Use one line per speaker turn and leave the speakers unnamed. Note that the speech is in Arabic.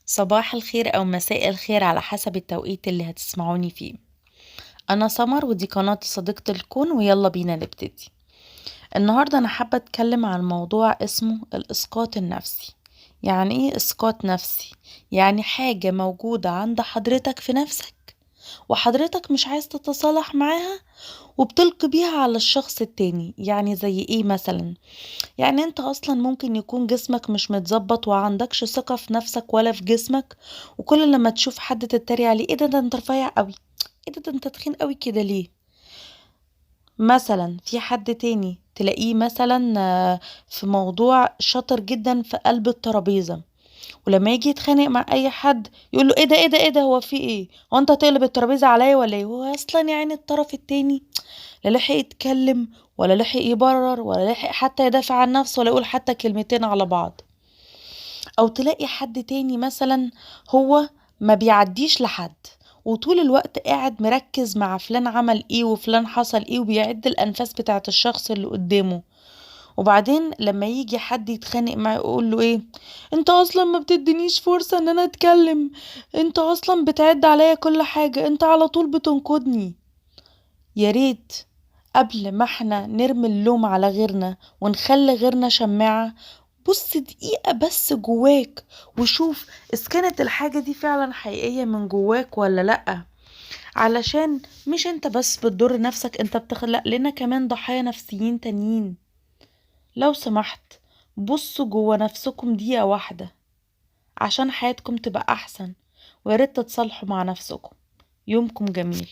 صباح الخير أو مساء الخير على حسب التوقيت اللي هتسمعوني فيه. أنا سمر ودي قناة صديقة الكون ويلا بينا نبتدي. النهاردة أنا حابة أتكلم عن موضوع اسمه الإسقاط النفسي. يعني إيه إسقاط نفسي؟ يعني حاجة موجودة عند حضرتك في نفسك وحضرتك مش عايز تتصالح معاها وبتلقي بيها على الشخص التاني. يعني زي إيه مثلا؟ يعني انت اصلا ممكن يكون جسمك مش متظبط وعندكش ثقة في نفسك ولا في جسمك، وكل لما تشوف حد تتريق عليه: ايه ده انت رفيع قوي، ايه ده انت تخين قوي كده ليه؟ مثلا في حد تاني تلاقيه مثلا في موضوع شاطر جدا في قلب الترابيزة، ولما يجي يتخانق مع اي حد يقول له: ايه ده هو في ايه؟ هو انت هتقلب الترابيزة عليا ولا ايه؟ هو اصلا يعني الطرف التاني لا لحق يتكلم ولا لحق يبرر ولا لحق حتى يدافع عن نفسه ولا يقول حتى كلمتين على بعض. او تلاقي حد تاني مثلا هو ما بيعديش لحد وطول الوقت قاعد مركز مع فلان عمل ايه وفلان حصل ايه وبيعد الانفاس بتاعت الشخص اللي قدامه، وبعدين لما يجي حد يتخانق معاه يقول له: ايه انت اصلا ما بتدينيش فرصة ان انا اتكلم، انت اصلا بتعد عليا كل حاجة، انت على طول بتنقدني. يا ريت قبل ما احنا نرمي اللوم على غيرنا ونخلي غيرنا شماعة، بص دقيقة بس جواك وشوف إذا كانت الحاجة دي فعلا حقيقية من جواك ولا لأ، علشان مش انت بس بتضر نفسك، انت بتخلق لنا كمان ضحايا نفسيين تانيين. لو سمحت بصوا جوا نفسكم دقيقة واحدة عشان حياتكم تبقى أحسن، وياريت تتصالحوا مع نفسكم. يومكم جميل.